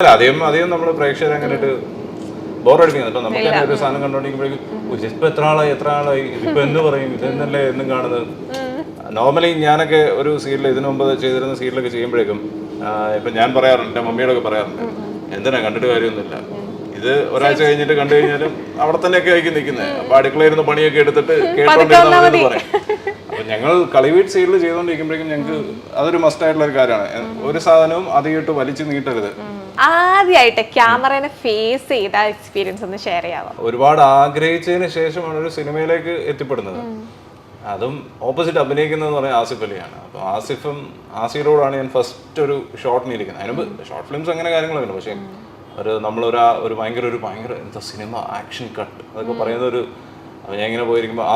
അധികം നമ്മൾ പ്രേക്ഷകരെ അങ്ങനെയിട്ട് ബോറടിക്കുന്നത്. ഇപ്പൊ നമുക്ക് തന്നെ ഒരു സാധനം കണ്ടോണ്ടിരിക്കുമ്പോഴേക്കും ഇപ്പൊ എത്ര ആളായി ഇപ്പൊ എന്ന് പറയും ഇതെന്നല്ലേ എന്നും കാണുന്നത്. നോർമലി ഞാനൊക്കെ ഒരു സീരിയൽ ഇതിനു മുമ്പ് ചെയ്തിരുന്ന സീരിയലൊക്കെ ചെയ്യുമ്പോഴേക്കും ഇപ്പൊ ഞാൻ പറയാറുണ്ട്, എന്റെ മമ്മിയോടൊക്കെ പറയാറുണ്ട്, എന്തിനാ കണ്ടിട്ട് കാര്യമൊന്നുമില്ല, ഇത് ഒരാഴ്ച കഴിഞ്ഞിട്ട് കണ്ടു കഴിഞ്ഞാലും അവിടെ തന്നെയൊക്കെ ആയിരിക്കും നിൽക്കുന്നത്. അപ്പൊ അടുക്കളയിരുന്ന് പണിയൊക്കെ എടുത്തിട്ട് കേട്ടോണ്ടിരുന്ന പറയും. അപ്പൊ ഞങ്ങൾ കളിവീട് സീരിയൽ ചെയ്തോണ്ടിരിക്കുമ്പോഴേക്കും ഞങ്ങൾക്ക് അതൊരു മസ്റ്റ് ആയിട്ടുള്ള ഒരു കാര്യമാണ്. ഒരു സാധനവും അധികമായിട്ട് വലിച്ചു നീട്ടരുത്. ആദ്യമായിട്ട് ക്യാമറനെ ഫേസ് ചെയ്ത എക്സ്പീരിയൻസ് ഒന്ന് ഷെയർ ചെയ്യാമോ? ഒരുപാട് ആഗ്രഹിച്ചതിന് ശേഷമാണ് ഒരു സിനിമയിലേക്ക് എത്തിപ്പെടുന്നത്. അതും ഓപ്പോസിറ്റ് അഭിനയിക്കുന്നതെന്ന് പറഞ്ഞാൽ ആസിഫ് അലിയാണ്. അപ്പോൾ ആസിഫിനോടാണ് ഞാൻ ഫസ്റ്റ് ഒരു ഷോട്ടിന് ഇരിക്കുന്നത്. അതിനുമ്പ് ഷോർട്ട് ഫിലിംസ് അങ്ങനെ കാര്യങ്ങളൊക്കെ, പക്ഷേ ഒരു ഭയങ്കര എന്താ സിനിമ ആക്ഷൻ കട്ട് അതൊക്കെ പറയുന്ന ഒരു, ഞാൻ ഇങ്ങനെ പോയിരിക്കുമ്പോൾ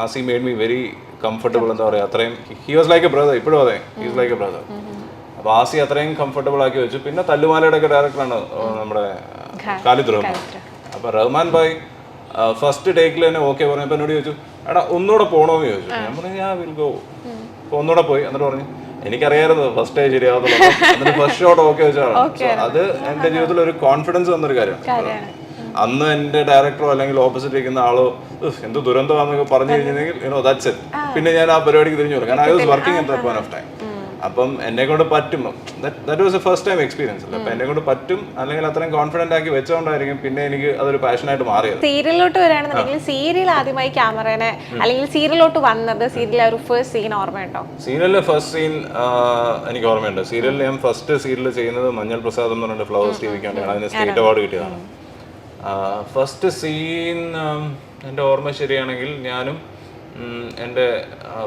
ആസി മെയ്ഡ് മീ വെരി കംഫർട്ടബിൾ. എന്താ പറയുക, അത്രയും he was like A brother. ഇപ്പോഴും അതെ, he is like A brother. അപ്പോൾ ആസി അത്രയും കംഫർട്ടബിൾ ആക്കി വെച്ചു. പിന്നെ തല്ലുമാലയുടെ ഒക്കെ ഡയറക്ടറാണ് നമ്മുടെ ഖാലിദ് റഹ്മാൻ. അപ്പോൾ റഹ്മാൻ ഭായ് ഫസ്റ്റ് ടേക്കിൽ തന്നെ ഓക്കെ പറഞ്ഞപ്പോൾ എന്നോട് ചോദിച്ചു, എടാ ഒന്നുകൂടെ പോകണമെന്ന് ചോദിച്ചു. ഞാൻ പറഞ്ഞു ഞാൻ വിൽ ഗോ. അപ്പോൾ ഒന്നുകൂടെ പോയി. എന്നിട്ട് പറഞ്ഞു എനിക്കറിയായിരുന്നു ഫസ്റ്റ് ടൈം ശരിയാവുന്നുള്ളൂ. എന്നിട്ട് ഫസ്റ്റ് ഷോട്ട് ഓക്കെ വെച്ചാണ്. അത് എൻ്റെ ജീവിതത്തിൽ ഒരു കോൺഫിഡൻസ് തന്നൊരു കാര്യമാണ്. അന്ന് എൻ്റെ ഡയറക്ടറോ അല്ലെങ്കിൽ ഓപ്പോസിറ്റ് ഇരിക്കുന്ന ആളോ എന്ത് ദുരന്തമാണെന്നൊക്കെ പറഞ്ഞു കഴിഞ്ഞിട്ടുണ്ടെങ്കിൽ ദാറ്റ്സ് ഇറ്റ്. പിന്നെ ഞാൻ ആ പരിപാടിക്ക് തിരിഞ്ഞു പോകും. കാരണം I was working at that point of time. അപ്പം എന്നെ കൊണ്ട് പറ്റും. That was A first time experience അല്ലേ. അപ്പം എന്നെ കൊണ്ട് പറ്റും, അല്ലെങ്കിൽ അത്രയും കോൺഫിഡന്റ് ആക്കി വെച്ചോണ്ടായിരിക്കും പിന്നെ എനിക്ക് അതൊരു പാഷനായിട്ട് മാറിയത്. സീരിയലിലോട്ട് വരാണെന്നുണ്ടെങ്കിൽ സീരിയൽ ആദ്യമായി ക്യാമറനെ അല്ലെങ്കിൽ സീരിയലിലോട്ട് വന്നത് സീരിയൽ ഒരു ഫസ്റ്റ് സീൻ ഓർമ്മയുണ്ടോ? സീരിയലിലെ ഫസ്റ്റ് സീൻ എനിക്ക് ഓർമ്മയുണ്ട്. സീരിയലിൽ ഞാൻ ഫസ്റ്റ് സീരിയൽ ചെയ്യുന്നത് മഞ്ഞൾ പ്രസാദം എന്ന് പറഞ്ഞിട്ട് ഫ്ലവേഴ്സ് ടിവിക്ക് വേണ്ടിയാണ്. അതിന് സ്റ്റേറ്റ് അവാർഡ് കിട്ടിയതാണ്. ഫസ്റ്റ് സീൻ എൻ്റെ ഓർമ്മ ശരിയാണെങ്കിൽ ഞാനും എൻ്റെ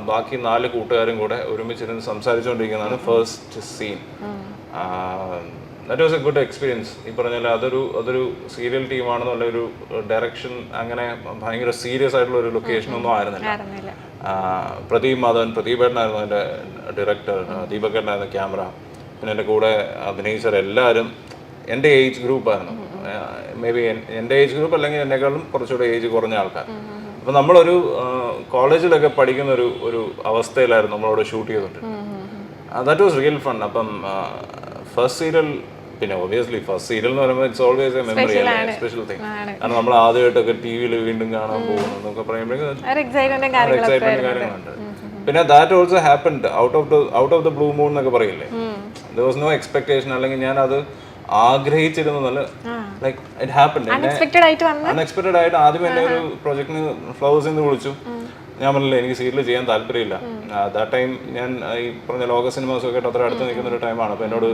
ബാക്കി 4 കൂട്ടുകാരും കൂടെ ഒരുമിച്ചിരുന്ന് സംസാരിച്ചുകൊണ്ടിരിക്കുന്നതാണ് first scene. That was a good experience. ഈ പറഞ്ഞാൽ അതൊരു സീരിയൽ ടീമാണെന്നുള്ള ഒരു ഡയറക്ഷൻ അങ്ങനെ ഭയങ്കര സീരിയസ് ആയിട്ടുള്ള ഒരു ലൊക്കേഷനൊന്നും ആയിരുന്നില്ല. പ്രദീപേട്ടനായിരുന്നു എൻ്റെ ഡയറക്ടർ, ദീപക്കേട്ടനായിരുന്നു ക്യാമറ. പിന്നെ എൻ്റെ കൂടെ അഭിനയിച്ചവരെല്ലാവരും എൻ്റെ ഏജ് ഗ്രൂപ്പായിരുന്നു. മേ ബി എൻ്റെ ഏജ് ഗ്രൂപ്പ് അല്ലെങ്കിൽ എന്നെക്കാളും കുറച്ചുകൂടെ ഏജ് കുറഞ്ഞ ആൾക്കാർ. അപ്പം നമ്മളൊരു കോളേജിലൊക്കെ പഠിക്കുന്ന ഒരു അവസ്ഥയിലായിരുന്നു നമ്മളവിടെ ഷൂട്ട് ചെയ്തിട്ട്. That was real fun. അപ്പം ഫസ്റ്റ് സീരിയൽ, പിന്നെ ഒബിയസ്ലി ഫസ്റ്റ് സീരിയൽ എന്ന് പറയുമ്പോൾ it's always A memory, special thing. കാരണം നമ്മൾ ആദ്യമായിട്ടൊക്കെ ടി വിയിൽ വീണ്ടും കാണാൻ പോകുന്നു എന്നൊക്കെ പറയുമ്പോഴേക്കും എക്സൈറ്റ്മെന്റ് കാര്യങ്ങളുണ്ട്. പിന്നെ that also happened out of the blue moon എന്നൊക്കെ പറയില്ലേ. ദർ വാസ് നോ എക്സ്പെക്ടേഷൻ, അല്ലെങ്കിൽ ഞാനത് ആഗ്രഹിച്ചിരുന്നല്ല, ലൈക്ക് ഇറ്റ് ഹാപ്പൻഡ്. അൺഎക്സ്പെക്ടഡ് ആയിട്ട് ആദ്യം എന്നെ ഒരു പ്രൊജക്ടിന് ഫ്ലവേഴ്സിൽ നിന്ന് വിളിച്ചു. ഞാൻ പറഞ്ഞില്ല എനിക്ക് സീരിയൽ ചെയ്യാൻ താല്പര്യമില്ല. ദാറ്റ് ടൈം ഞാൻ ഈ പറഞ്ഞ ലോക സിനിമാസൊക്കെ അത്ര അടുത്ത് നിൽക്കുന്ന ഒരു ടൈമാണ്. അപ്പോൾ എന്നോട്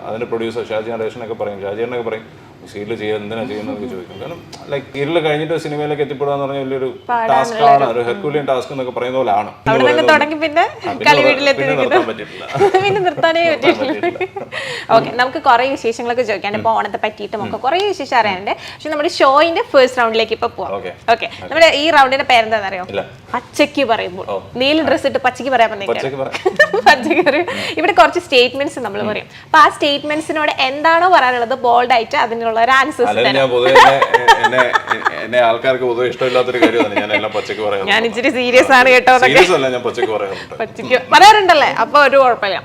അതിൻ്റെ പ്രൊഡ്യൂസർ ഷാജിയാനൊക്കെ പറയും സീരിയൽ ചെയ്യാൻ എന്തിനാ ചെയ്യുന്നതൊക്കെ ചോദിക്കും. കാരണം ലൈക്ക് സീരിയൽ കഴിഞ്ഞിട്ട് സിനിമയിലേക്ക് എത്തിപ്പെടുക എന്ന് പറഞ്ഞാൽ വലിയൊരു ടാസ്ക് ആണ്, ഒരു ഹെർക്കുലിയൻ ടാസ്ക് എന്നൊക്കെ പറയുന്ന പോലെയാണ്. ഓക്കെ, നമുക്ക് കുറെ വിശേഷങ്ങളൊക്കെ ചോദിക്കാൻ ഇപ്പോൾ ഓണത്തെ പറ്റിയിട്ടും ഒക്കെ കുറെ വിശേഷം അറിയാനുണ്ട്. പക്ഷെ നമ്മുടെ ഷോയിന്റെ ഫസ്റ്റ് റൗണ്ടിലേക്ക് ഇപ്പൊ പോവാം. ഓക്കെ, നമ്മുടെ ഈ റൗണ്ടിന്റെ പേരെന്താണെന്ന് അറിയോ? പച്ചക്ക് പറയുമ്പോൾ നീല ഡ്രസ് ഇട്ട് പച്ചക്ക് പറയാൻ പച്ചക്ക് പറയും. ഇവിടെ കുറച്ച് സ്റ്റേറ്റ്മെന്റ്സ് നമ്മൾ പറയും. അപ്പൊ ആ സ്റ്റേറ്റ്മെന്റ്സിനോട് എന്താണോ പറയാനുള്ളത് ബോൾഡ് ആയിട്ട് അതിനുള്ള ഒരു ആൻസേഴ്സ് എന്നെ ആൾക്കാർക്ക് പൊതുവെ ഇഷ്ടമില്ലാത്തൊരു കാര്യമാണ് ഞാൻ എല്ലാം പച്ചക്ക് പറയാം. ഞാൻ ഇച്ചിരി സീരിയസ് ആണ് കേട്ടോ. ഞാൻ പച്ചക്ക് പറയാറുണ്ടല്ലേ, അപ്പൊ ഒരു കുഴപ്പമില്ല.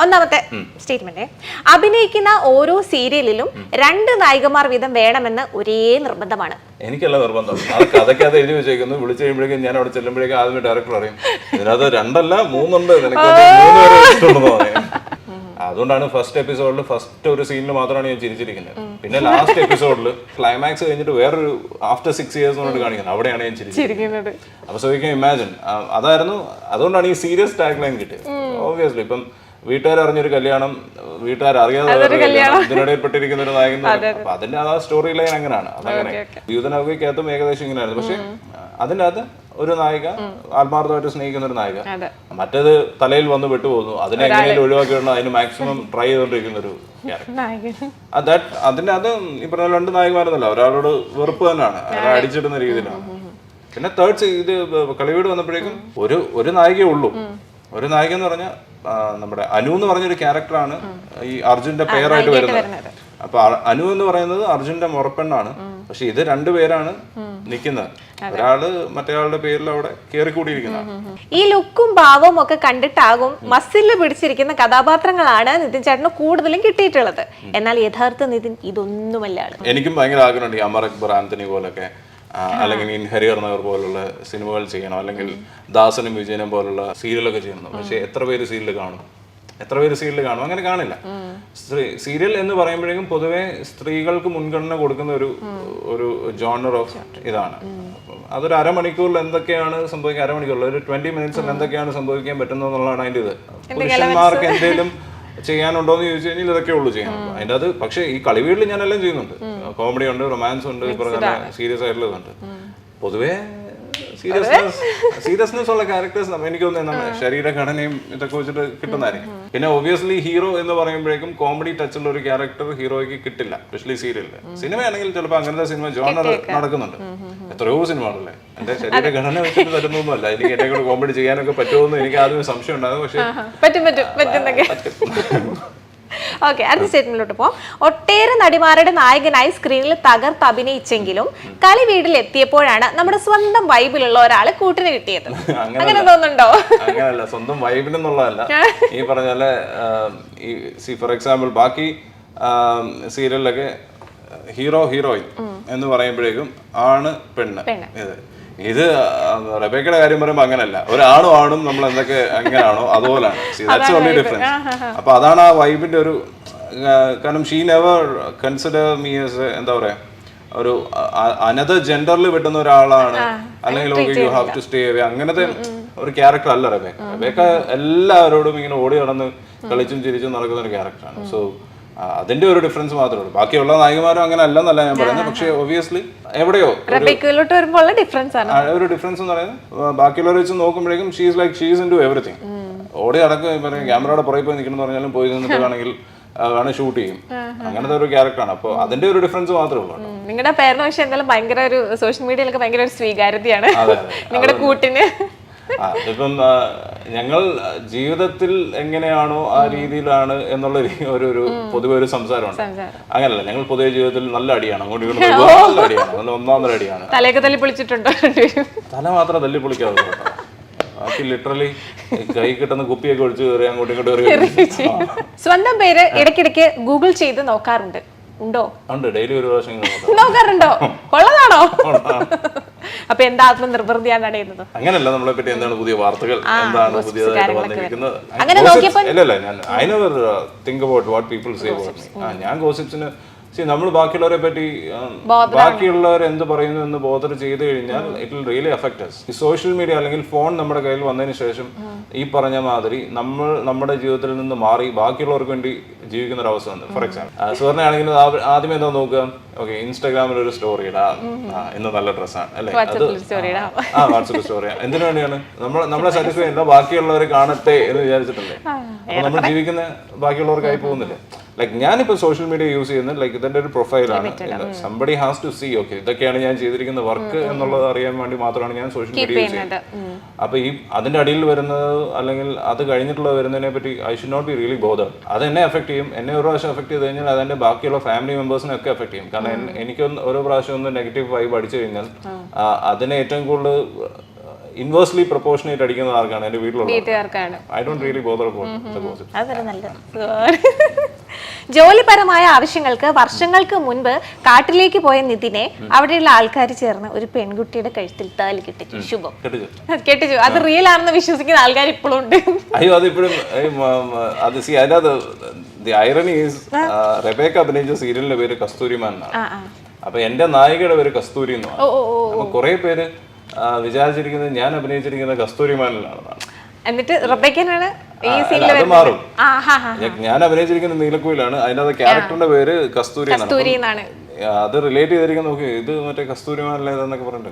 ഒന്നാമത്തെ സ്റ്റേറ്റ്മെന്റ്, അഭിനയിക്കുന്ന ഓരോ സീരിയലിലും 2 നായികമാർ വീതം വേണമെന്ന് ഒരേ നിർബന്ധമാണ്. എനിക്കല്ല നിർബന്ധം, കഥയ്ക്ക് അത് എഴുതി വെച്ചേക്കുന്നു. വിളിച്ചു കഴിയുമ്പോഴേക്കും ഞാൻ അവിടെ ചെല്ലുമ്പോഴേക്കും ആദ്യമേ ഡയറക്ടർ അറിയും ഇതിനകത്ത് 2 അല്ല 3 ഉണ്ട്, നിനക്ക് 3 പേരെ ഇഷ്ടമുണ്ടെന്ന് പറയും. അതുകൊണ്ടാണ് ഫസ്റ്റ് എപ്പിസോഡിൽ ഫസ്റ്റ് ഒരു സീനിൽ മാത്രമാണ് ഞാൻ ചിരിച്ചിരിക്കുന്നത്. പിന്നെ ലാസ്റ്റ് എപ്പിസോഡിൽ ക്ലൈമാക്സ് കഴിഞ്ഞിട്ട് വേറൊരു ആഫ്റ്റർ 6 years കൊണ്ട് കാണിക്കുന്നത്, അവിടെയാണ് ഞാൻ ചിരിച്ചിരിക്കുന്നത്. അപ്പൊ സോ യു ക്യാൻ ഇമാജിൻ, അതുകൊണ്ടാണ് ഈ സീരിയസ് ടാഗ് ലൈൻ കിട്ടിയത്. ഓബ്വിയസ്ലി ഇപ്പം വീട്ടുകാർ അറിഞ്ഞൊരു കല്യാണം, വീട്ടുകാർ അറിയാതെ ഇതിനിടയിൽപ്പെട്ടിരിക്കുന്ന ഒരു നായകൻ, അപ്പൊ അതിന്റെ ആ സ്റ്റോറി ലൈൻ അങ്ങനെയാണ്. അതങ്ങനെ യൂതനൗകയ്ക്കകത്തും ഏകദേശം ഇങ്ങനെയായിരുന്നു. പക്ഷെ അതിൻ്റെ അകത്ത് ഒരു നായിക ആത്മാർത്ഥമായിട്ട് സ്നേഹിക്കുന്ന ഒരു നായിക, മറ്റേത് തലയിൽ വന്ന് വിട്ടുപോകുന്നു, അതിനെ എങ്ങനെയും ഒഴിവാക്കിയിടണം അതിന് മാക്സിമം ട്രൈ ചെയ്തുകൊണ്ടിരിക്കുന്ന ഒരു ക്യാരക്ടർ. അതിന്റെ അത് ഈ പറഞ്ഞ 2 നായകന്മാരെന്നല്ല, ഒരാളോട് വെറുപ്പ് തന്നെയാണ്, അയാളെ അടിച്ചിടുന്ന രീതിയിലാണ്. പിന്നെ ഇത് കളിവീട് വന്നപ്പോഴേക്കും ഒരു നായികയേ ഉള്ളൂ. ഒരു നായിക എന്ന് പറഞ്ഞാൽ നമ്മുടെ അനു എന്ന് പറഞ്ഞൊരു ക്യാരക്ടറാണ് ഈ അർജുന്റെ പേരായിട്ട് വരുന്നത്. അപ്പൊ അനു എന്ന് പറയുന്നത് അർജുന്റെ മുറപ്പെണ്ണാണ്. പക്ഷെ ഇത് രണ്ടുപേരാണ് നിൽക്കുന്നത്. ഒരാള് മറ്റേയാളുടെ പേരിൽ അവിടെ കയറിക്കൂടിയിരിക്കുന്നതാണ്. ഈ ലുക്കും ഭാവവും ഒക്കെ കണ്ടിട്ടാകും മസിലിൽ പിടിച്ചിരിക്കുന്ന കഥാപാത്രങ്ങളാണ് നിതിൻ ചേട്ടന് കൂടുതലും കിട്ടിയിട്ടുള്ളത്. എന്നാൽ യഥാർത്ഥ നിതിൻ ഇതൊന്നുമല്ല. എനിക്കും ഭയങ്കര ആഗ്രഹമുണ്ട് ഈ അമർ അക്ബർ ആന്റണി പോലൊക്കെ, അല്ലെങ്കിൽ ഹരിഹർ നഗർ പോലുള്ള സിനിമകൾ ചെയ്യണം, അല്ലെങ്കിൽ ദാസനും വിജയനും പോലുള്ള സീരിയലൊക്കെ ചെയ്യണം. പക്ഷെ എത്ര പേര് സീരിയൽ കാണും? അങ്ങനെ കാണില്ല. സീരിയൽ എന്ന് പറയുമ്പോഴേക്കും പൊതുവെ സ്ത്രീകൾക്ക് മുൻഗണന കൊടുക്കുന്ന ഒരു ജോണർ ഓഫ് ഇതാണ്. അതൊരു അരമണിക്കൂറിൽ എന്തൊക്കെയാണ് സംഭവിക്കുക, അരമണിക്കൂറിൽ ഒരു 20 മിനിറ്റ്സിൽ എന്തൊക്കെയാണ് സംഭവിക്കാൻ പറ്റുന്നത് എന്നുള്ളതാണ് അതിൻ്റെ ഇത്. പുരുഷന്മാർക്ക് എന്തെങ്കിലും ചെയ്യാനുണ്ടോ എന്ന് ചോദിച്ചു കഴിഞ്ഞാൽ ഇതൊക്കെ ഉള്ളൂ ചെയ്യാൻ. അതിൻ്റെ അത് പക്ഷേ ഈ കളിവീട്ടിൽ ഞാൻ എല്ലാം ചെയ്യുന്നുണ്ട്. കോമഡി ഉണ്ട്, റൊമാൻസ് ഉണ്ട്, സീരിയസ് ആയിട്ടുള്ളതുണ്ട്. പൊതുവേ സീരിയസ്നെസ് ഉള്ള ക്യാരക്ടേഴ്സ് എനിക്ക് തോന്നുന്നത് ശരീരഘടനയും ഇതൊക്കെ വെച്ചിട്ട് കിട്ടുന്നതായിരിക്കും. പിന്നെ ഒബ്വിയസ്ലി ഹീറോ എന്ന് പറയുമ്പോഴേക്കും കോമഡി ടച്ചുള്ള ഒരു ക്യാരക്ടർ ഹീറോയ്ക്ക് കിട്ടില്ല, എസ്പെഷ്യലി സീരിയലിൽ. സിനിമയാണെങ്കിൽ ചിലപ്പോൾ അങ്ങനത്തെ സിനിമ ജോണർ നടക്കുന്നുണ്ട്, എത്രയോ സിനിമകളല്ലേ. എന്റെ ശരീരഘടന വെച്ചിട്ട് തരുന്നൊന്നുമല്ല. എനിക്ക് എന്നെ കൂടെ കോമഡി ചെയ്യാനൊക്കെ പറ്റുമെന്ന് എനിക്ക് ആദ്യം സംശയം ഉണ്ടാകും. പക്ഷേ ഓക്കെ, അടുത്ത സ്റ്റേറ്റ്മെന്റിലോട്ട് പോകാം. ഒട്ടേറെ നടിമാരുടെ നായകനായി സ്ക്രീനിൽ തകർത്ത് അഭിനയിച്ചെങ്കിലും കളി വീട്ടിൽ എത്തിയപ്പോഴാണ് നമ്മുടെ സ്വന്തം വൈബിലുള്ള ഒരാളെ കൂട്ടിന് കിട്ടിയത്. അങ്ങനെ തോന്നുന്നുണ്ടോ? അങ്ങനല്ല, സ്വന്തം വൈബിനെന്നുള്ളതല്ല. ഈ പറഞ്ഞാല് ഫോർ എക്സാമ്പിൾ ബാക്കി സീരിയലിലൊക്കെ ഹീറോ ഹീറോയിൻ എന്ന് പറയുമ്പോഴേക്കും ആണ് പെണ്ണ്. ഇത് റബേക്കയുടെ കാര്യം പറയുമ്പോൾ അങ്ങനല്ല. ഒരാണും ആണും നമ്മൾ എന്തൊക്കെ അങ്ങനെയാണോ അതുപോലാണ്. That's only difference. അപ്പൊ അതാണ് ആ വൈബിന്റെ ഒരു കാരണം she never consider me as എന്താ പറയാ ഒരു അനദർ ജെൻഡറിൽ വിട്ടുന്ന ഒരാളാണ്, അല്ലെങ്കിൽ you have to stay away അങ്ങനത്തെ ഒരു ക്യാരക്ടർ അല്ല റബേക്ക. റബേക്ക എല്ലാവരോടും ഇങ്ങനെ ഓടി നടന്ന് കളിച്ചും ചിരിച്ചും നടക്കുന്ന ഒരു ക്യാരക്ടറാണ്. സോ അതിന്റെ ഒരു ഡിഫറൻസ് മാത്രമേ ഉള്ളൂ. ബാക്കിയുള്ള നായികമാരും അങ്ങനെ അല്ലെന്നല്ല ഞാൻ പറയുന്നത്. പക്ഷേ ഒബ്വിയസ്ലി എവിടെയോ ഒരു ഡിഫറൻസ് എന്ന് പറയുന്നത് ബാക്കിയുള്ളവരെ വെച്ച് നോക്കുമ്പോഴേക്കും she's like she's into everything. ഓടി അടക്കം ക്യാമറയുടെ പുറകെ പോയി നിൽക്കണം പറഞ്ഞാലും പോയി നിന്നിട്ടാണെങ്കിൽ ആണ് ഷൂട്ട് ചെയ്യും. അങ്ങനത്തെ ഒരു ക്യാരക്ടറാണ്. അപ്പോൾ അതിന്റെ ഒരു ഡിഫറൻസ് മാത്രമേ ഉള്ളൂ. നിങ്ങളുടെ പേരിന് പക്ഷേ എന്തായാലും ഭയങ്കര ഒരു സോഷ്യൽ മീഡിയയിലൊക്കെ ഭയങ്കര ഒരു സ്വീകാര്യതയാണ് നിങ്ങളുടെ കൂട്ടിന്. ഇപ്പം ഞങ്ങൾ ജീവിതത്തിൽ എങ്ങനെയാണോ ആ രീതിയിലാണ് എന്നുള്ള ഒരു പൊതുവെ ഒരു സംസാരമുണ്ട്. അങ്ങനല്ല, ഞങ്ങൾ പൊതുവെ ജീവിതത്തിൽ നല്ല അടിയാണ്, അങ്ങോട്ട് ഇങ്ങോട്ട് നല്ല അടിയാണ്, നല്ല ഒന്നാമതൊരു അടിയാണ്. തലയൊക്കെ തല്ലി പൊളിച്ചിട്ടുണ്ടോ? തല മാത്രം തല്ലി പൊളിക്കാതെ ബാക്കി ലിറ്ററലി കൈ കിട്ടുന്ന കുപ്പിയൊക്കെ ഒഴിച്ച് കയറി അങ്ങോട്ട് ഇങ്ങോട്ട്. സ്വന്തം പേര് ഇടയ്ക്കിടയ്ക്ക് ഗൂഗിൾ ചെയ്ത് നോക്കാറുണ്ട് ഉണ്ടോ? ഉണ്ട്, ഡെയിലി ഒരു പ്രാവശ്യം നോക്കാറുണ്ടോ? കൊള്ളതാണോ? അപ്പൊ എന്താ ആത്മനിർവൃതിയാണ് അടയുന്നത്? അങ്ങനല്ല, നമ്മളെ പറ്റി എന്താണ് പുതിയ വാർത്തകൾ, എന്താണ് പുതിയതായിട്ട് വന്നിരിക്കുന്നത്. ഇല്ലല്ല, ഞാൻ I never think about what people say about me. ഞാൻ ഗോസിപ്സിന് നമ്മൾ ബാക്കിയുള്ളവരെ പറ്റി ബാക്കിയുള്ളവർ എന്ത് പറയുന്നു എന്ന് ബോധർ ചെയ്ത് കഴിഞ്ഞാൽ it will really affect us. ഈ സോഷ്യൽ മീഡിയ അല്ലെങ്കിൽ ഫോൺ നമ്മുടെ കയ്യിൽ വന്നതിന് ശേഷം ഈ പറഞ്ഞ മാതിരി നമ്മൾ നമ്മുടെ ജീവിതത്തിൽ നിന്ന് മാറി ബാക്കിയുള്ളവർക്ക് വേണ്ടി ജീവിക്കുന്ന ഒരു അവസ്ഥ ഉണ്ട്. ഫോർ എക്സാമ്പിൾ സുവർണയാണെങ്കിൽ ആദ്യമേ എന്താ നോക്കുക, ഓക്കെ ഇൻസ്റ്റാഗ്രാമിൽ ഒരു സ്റ്റോറി ഇടാം, ഇന്ന് നല്ല ഡ്രസ്സാണ് അല്ലെ, അത് വാട്സപ്പ് സ്റ്റോറി എന്തിനു വേണ്ടിയാണ്? നമ്മളെ സാറ്റിസ്ഫൈ ചെയ്യണ്ട, ബാക്കിയുള്ളവരെ കാണട്ടെ എന്ന് വിചാരിച്ചിട്ടല്ലേ. അപ്പൊ നമ്മൾ ജീവിക്കുന്ന ബാക്കിയുള്ളവർക്കായി പോകുന്നില്ല. ലൈക്ക് ഞാനിപ്പോൾ സോഷ്യൽ മീഡിയ യൂസ് ചെയ്യുന്നത് ലൈക്ക് ഇതിന്റെ ഒരു പ്രൊഫൈലാണ്. Somebody has to see okay ഇതൊക്കെയാണ് ഞാൻ ചെയ്തിരിക്കുന്ന വർക്ക് എന്നുള്ളത് അറിയാൻ വേണ്ടി മാത്രമാണ് ഞാൻ സോഷ്യൽ മീഡിയ യൂസ് ചെയ്യുന്നത്. അപ്പൊ ഈ അതിന്റെ അടിയിൽ വരുന്നത് അല്ലെങ്കിൽ അത് കഴിഞ്ഞിട്ടുള്ള വരുന്നതിനെ പറ്റി I should not be really bother. അത് എന്നെ എഫക്ട് ചെയ്യും. എന്നെ ഒരു പ്രാവശ്യം എഫക്ട് ചെയ്ത് കഴിഞ്ഞാൽ അതെന്റെ ബാക്കിയുള്ള ഫാമിലി മെമ്പേഴ്സിനെ ഒക്കെ എഫക്ട് ചെയ്യും. കാരണം എനിക്ക് ഓരോ പ്രാവശ്യം ഒന്ന് നെഗറ്റീവ് വൈബ് അടിച്ചു കഴിഞ്ഞാൽ അതിനെ ഏറ്റവും കൂടുതൽ ഇൻവേഴ്സ്ലി പ്രൊപ്പോർഷനേറ്റ് അടിക്കുന്നത് ആർക്കാണ്? എന്റെ വീട്ടിലുള്ള. I don't really bother about the gossip. ജോലിപരമായ ആവശ്യങ്ങൾക്ക് വർഷങ്ങൾക്ക് മുൻപ് കാട്ടിലേക്ക് പോയ നിതിനെ അവിടെയുള്ള ആൾക്കാർ ചേർന്ന് ഒരു പെൺകുട്ടിയുടെ കഴുത്തിൽ താലി കെട്ടിച്ചു. ശുഭം കെട്ടിച്ചു. അത് റിയൽ ആണെന്ന് വിശ്വസിക്കുന്ന ആൾക്കാർ ഇപ്പോഴും ഉണ്ട്. അയ്യോ, അതിപ്പോഴും അതിനകത്ത് ഐറണി ഈസ് റെബേക്ക അഭിനയിച്ച സീരിയലിന്റെ പേര് കസ്തൂരിമാൻ എന്നാണ്. അപ്പൊ എന്റെ നായികയുടെ പേര് കസ്തൂരി എന്നാണ്. അപ്പൊ കുറെ പേര് വിചാരിച്ചിരിക്കുന്നത് ഞാൻ അഭിനയിച്ചിരിക്കുന്നത് കസ്തൂരിമാനിലാണെന്നാണ്. എന്നിട്ട് റബേക്കനാണ് ഈ സീനിൽ മാറും. ഞാൻ അഭിനയിച്ചിരിക്കുന്ന നീലക്കുയിലാണ്. അതിനകത്ത് ക്യാരക്ടറിന്റെ പേര് കസ്തൂരി എന്നാണ്. അത് റിലേറ്റ് ചെയ്തിരിക്കുന്ന നോക്കി ഇത് മറ്റേ കസ്തൂരിമാനല്ലേതെന്നൊക്കെ പറഞ്ഞിട്ട്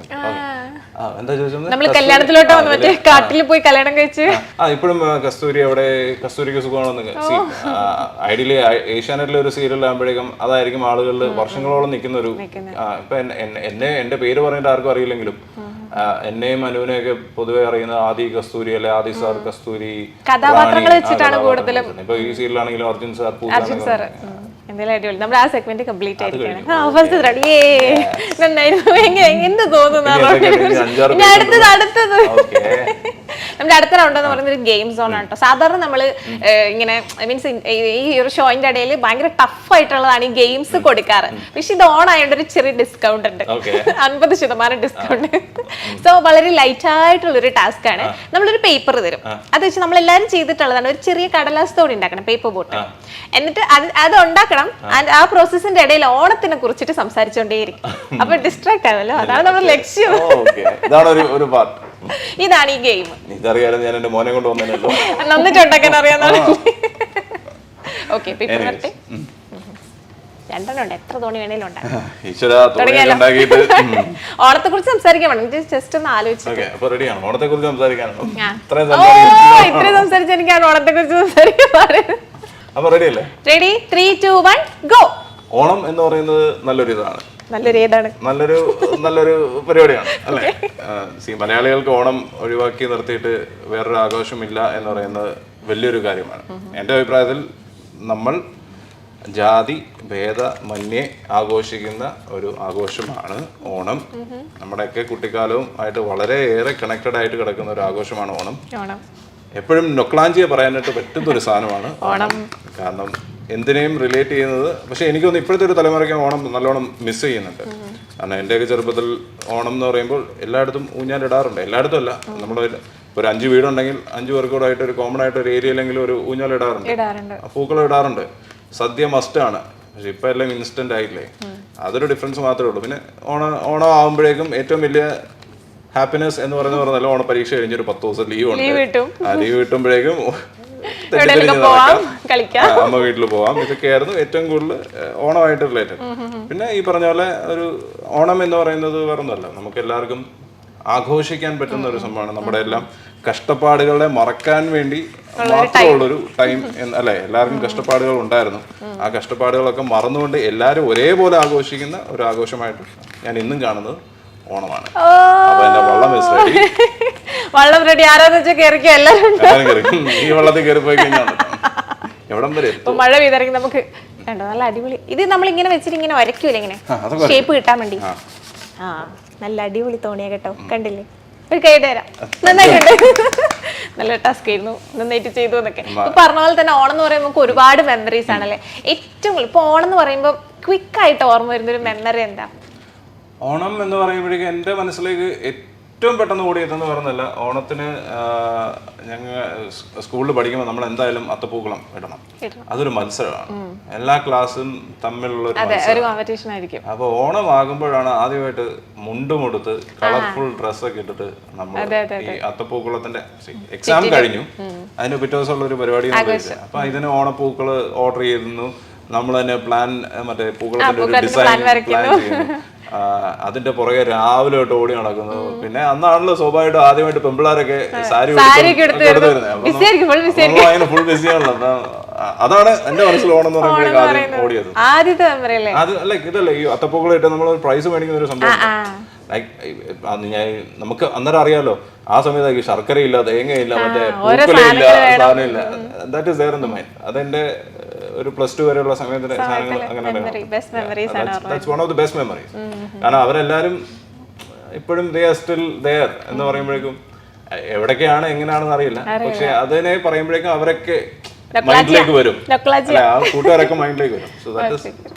എന്താ ചോദിച്ചത്? കാട്ടിൽ പോയി കല്യാണം കഴിച്ച് ഇപ്പോഴും കസ്തൂരി അവിടെ കസ്തൂരിക്ക് സുഖമാണെന്ന് ഐഡിയലി ഏഷ്യാനെറ്റിലെ ഒരു സീരിയൽ ആകുമ്പോഴേക്കും അതായിരിക്കും ആളുകളിൽ വർഷങ്ങളോളം നിൽക്കുന്ന ഒരു. ഇപ്പൊ എന്റെ പേര് പറഞ്ഞിട്ട് ആർക്കും അറിയില്ലെങ്കിലും എന്നെയും അനുവിനെയൊക്കെ പൊതുവെ അറിയുന്ന ആദി കസ്തൂരി അല്ലെ ആദി സാർ കസ്തൂരി കഥാപാത്രങ്ങൾ വെച്ചിട്ടാണ് കൂടുതലും. ഇപ്പൊ ഈ സീരിയലാണെങ്കിലും അർജുൻ സാർ, പൂജ, എന്തായാലും അടിപൊളി. നമ്മുടെ ആ സെഗ്മെന്റ് കംപ്ലീറ്റ് ആയിരിക്കുകയാണ്. First ready. നന്നായിരുന്നു. എന്ത് തോന്നുന്നു? ഇനി അടുത്തത് നമ്മുടെ അടുത്ത റൗണ്ട് എന്ന് പറയുന്നത് ഒരു ഗെയിം സോൺ ആണ് കേട്ടോ. സാധാരണ നമ്മൾ ഇങ്ങനെ മീൻസ് ഈ ഒരു ഷോയിന്റെ ഇടയിൽ ഭയങ്കര ടഫ് ആയിട്ടുള്ളതാണ് ഈ ഗെയിംസ് കൊടുക്കാറ്. പക്ഷെ ഇത് ഓൺ ആയതുകൊണ്ട് ഒരു ചെറിയ ഡിസ്കൗണ്ട് ഉണ്ട്, 50% ഡിസ്കൗണ്ട്. സോ വളരെ ലൈറ്റ് ആയിട്ടുള്ള ഒരു ടാസ്ക് ആണ്. നമ്മളൊരു പേപ്പർ തരും, അത് വെച്ച് നമ്മൾ എല്ലാവരും ചെയ്തിട്ടുള്ളതാണ്. ഒരു ചെറിയ കടലാസ് തോണി ഉണ്ടാക്കണം, പേപ്പർ ബോട്ട്. എന്നിട്ട് അത് ഉണ്ടാക്കണം. ആ പ്രോസസ്സിന്റെ ഇടയിൽ ഓണത്തിനെ കുറിച്ചിട്ട് സംസാരിച്ചുകൊണ്ടേയിരിക്കും. അപ്പൊ ഡിസ്ട്രാക്ട് ആവല്ലോ, അതാണ് നമ്മുടെ ലക്ഷ്യം. ഇതാണ് ഈ ഗെയിം. നന്നിട്ട് ഉണ്ടാക്കാൻ അറിയാവുന്ന. Okay, paper cut. രണ്ടെണ്ണം ഉണ്ട്, എത്ര തോണി വേണേലും ഉണ്ടാകും. ഓണത്തെ കുറിച്ച് സംസാരിക്കാൻ വേണം, ജസ്റ്റ് ഒന്ന് ആലോചിച്ചു. ഇത്രയും സംസാരിച്ച് എനിക്കാണ് ഓണത്തെ കുറിച്ച് സംസാരിക്കാൻ. Ready, 3, 2, 1 go. ഓണം എന്ന് പറയുന്നത് നല്ലൊരു പരിപാടിയാണ് അല്ലേ? മലയാളികൾക്ക് ഓണം ഒഴിവാക്കി നിർത്തിയിട്ട് വേറൊരു ആഘോഷമില്ല എന്ന് പറയുന്നത് വലിയൊരു കാര്യമാണ്. എൻ്റെ അഭിപ്രായത്തിൽ നമ്മൾ ജാതി ഭേദമന്യേ ആഘോഷിക്കുന്ന ഒരു ആഘോഷമാണ് ഓണം. നമ്മുടെയൊക്കെ കുട്ടിക്കാലവും ആയിട്ട് വളരെയേറെ കണക്റ്റഡ് ആയിട്ട് കിടക്കുന്ന ഒരു ആഘോഷമാണ് ഓണം. എപ്പോഴും നൊക്ലാഞ്ചിയെ പറയാനായിട്ട് പറ്റുന്ന ഒരു സാധനമാണ് ഓണം. കാരണം എന്തിനേയും റിലേറ്റ് ചെയ്യുന്നത്. പക്ഷെ എനിക്കൊന്ന് ഇപ്പോഴത്തെ ഒരു തലമുറയ്ക്ക് ഓണം നല്ലോണം മിസ് ചെയ്യുന്നുണ്ട്. കാരണം എൻ്റെയൊക്കെ ചെറുപ്പത്തിൽ ഓണം എന്ന് പറയുമ്പോൾ എല്ലായിടത്തും ഊഞ്ഞാലിടാറുണ്ട്. എല്ലായിടത്തും അല്ല, നമ്മുടെ ഒരു 5 വീടുണ്ടെങ്കിൽ 5 പേർക്കൂടെ ആയിട്ട് ഒരു കോമൺ ആയിട്ട് ഒരു ഏരിയയിലെങ്കിലും ഒരു ഊഞ്ഞാൽ ഇടാറുണ്ട്, പൂക്കളം ഇടാറുണ്ട്. സദ്യ മസ്റ്റ് ആണ്. പക്ഷെ ഇപ്പൊ എല്ലാം ഇൻസ്റ്റന്റ് ആയില്ലേ, അതൊരു ഡിഫറൻസ് മാത്രമേ ഉള്ളൂ. പിന്നെ ഓണം ആകുമ്പോഴേക്കും ഏറ്റവും വലിയ ഹാപ്പിനെസ് എന്ന് പറഞ്ഞാൽ ഓണ പരീക്ഷ കഴിഞ്ഞൊരു 10 ദിവസം ലീവ് ഉണ്ട്. ആ ലീവ് കിട്ടുമ്പോഴേക്കും അമ്മ വീട്ടിൽ പോവാം. ഇതൊക്കെയായിരുന്നു ഏറ്റവും കൂടുതൽ ഓണമായിട്ട് റിലേറ്റഡ്. പിന്നെ ഈ പറഞ്ഞ പോലെ ഒരു ഓണം എന്ന് പറയുന്നത് വേറൊന്നുമല്ല, നമുക്ക് എല്ലാവർക്കും ആഘോഷിക്കാൻ പറ്റുന്ന ഒരു സംഭവമാണ്. നമ്മുടെ എല്ലാം കഷ്ടപ്പാടുകളെ മറക്കാൻ വേണ്ടി മാത്രമുള്ളൊരു ടൈം അല്ലെ? എല്ലാവർക്കും കഷ്ടപ്പാടുകൾ ഉണ്ടായിരുന്നു. ആ കഷ്ടപ്പാടുകളൊക്കെ മറന്നുകൊണ്ട് എല്ലാവരും ഒരേപോലെ ആഘോഷിക്കുന്ന ഒരു ആഘോഷമായിട്ട് ഞാൻ ഇന്നും കാണുന്നത് ഓണമാണ്. അപ്പൊ എന്റെ വള്ളം റെഡി. ആരാന്ന് വെച്ചാൽ കേറിക്കോ, എല്ലാവരും ഈ വെള്ളത്തിൽ കയറി പോയി കഴിഞ്ഞാൽ എവിടം വരെ മഴ പെയ്തിറങ്ങി നമുക്ക് കണ്ടോ നല്ല അടിപൊളി. ഇത് നമ്മൾ ഇങ്ങനെ വെച്ചിട്ട് ഇങ്ങനെ വരയ്ക്കൂല, ഇങ്ങനെ ഷേപ്പ് കിട്ടാൻ വേണ്ടി. ആ നല്ല അടിപൊളി തോണിയാ കേട്ടോ, കണ്ടില്ലേ? ഒരു കൈ തരാം. നന്നായിട്ടുണ്ട്, നല്ല ടാസ്ക് ആയിരുന്നു, നന്നായിട്ട് ചെയ്തു എന്നൊക്കെ. ഇപ്പൊ പറഞ്ഞ പോലെ തന്നെ ഓണം എന്ന് പറയുമ്പോൾ നമുക്ക് ഒരുപാട് മെമ്മറീസ് ആണല്ലേ. ഏറ്റവും കൂടുതൽ ഇപ്പൊ ഓണം എന്ന് പറയുമ്പോൾ ക്വിക്ക് ആയിട്ട് ഓർമ്മ വരുന്ന ഒരു മെമ്മറി എന്താ? ഓണം എന്ന് പറയുമ്പോഴേക്കും എൻ്റെ മനസ്സിലേക്ക് ഏറ്റവും പെട്ടെന്ന് ഓടിയെന്ന് പറഞ്ഞല്ല, ഓണത്തിന് ഞങ്ങൾ സ്കൂളിൽ പഠിക്കുമ്പോൾ നമ്മൾ എന്തായാലും അത്തപ്പൂക്കളം ഇടണം. അതൊരു മത്സരമാണ്, എല്ലാ ക്ലാസ്സും തമ്മിലുള്ള ഒരു കോമ്പറ്റീഷൻ ആയിരിക്കും. അപ്പൊ ഓണം ആകുമ്പോഴാണ് ആദ്യമായിട്ട് മുണ്ടുമെടുത്ത് കളർഫുൾ ഡ്രസ്സൊക്കെ ഇട്ടിട്ട് നമ്മൾ ഈ അത്തപ്പൂക്കളത്തിന്റെ എക്സാം കഴിഞ്ഞു, അതിന് പിറ്റേ ദിവസമുള്ള ഒരു പരിപാടി. അപ്പൊ ഇതിന് ഓണപ്പൂക്കള് ഓർഡർ ചെയ്തിരുന്നു, നമ്മൾ തന്നെ പ്ലാൻ മറ്റേ പൂക്കളത്തിന്റെ ഒരു ഡിസൈൻ പ്ലാൻ ചെയ്യുന്നു. അതിന്റെ പുറകെ രാവിലെ തൊട്ട് ഓടി നടക്കുന്നു. പിന്നെ അന്നാണല്ലോ സ്വാഭാവികമായിട്ടും ആദ്യമായിട്ട് പെമ്പിള്ളാരൊക്കെ സാരി അതിന് ഫുൾ ബിസിയാണല്ലോ. അതാണ് എന്റെ മനസ്സിൽ ഓണം എന്ന് പറയുമ്പോഴേക്കും ആദ്യം ഓടിയത്. അത് ലൈക്ക് ഇതല്ലേ ഈ അത്തപ്പൂക്കളായിട്ട് നമ്മൾ പ്രൈസ് മേടിക്കുന്ന ഒരു സംഭവം. നമുക്ക് അന്നേരം അറിയാലോ, ആ സമയത്ത് ശർക്കരയില്ല, തേങ്ങയില്ല, മറ്റേ പൂക്കളില്ല, സാധനമില്ല. That is there in the mind. അതെന്റെ ഒരു +2 വരെയുള്ള സമയത്തിന് സാധനങ്ങൾ അങ്ങനെ. That's one of the best memories. കാരണം അവരെല്ലാരും ഇപ്പോഴും ദേ ആർ സ്റ്റിൽ ദെയർ എന്ന് പറയുമ്പോഴേക്കും എവിടൊക്കെയാണ് എങ്ങനെയാണെന്ന് അറിയില്ല, പക്ഷെ അതിനെ പറയുമ്പോഴേക്കും അവരൊക്കെ മൈൻഡിലേക്ക് വരും, ആ കൂട്ടുകാരൊക്കെ മൈൻഡിലേക്ക് വരും. So that is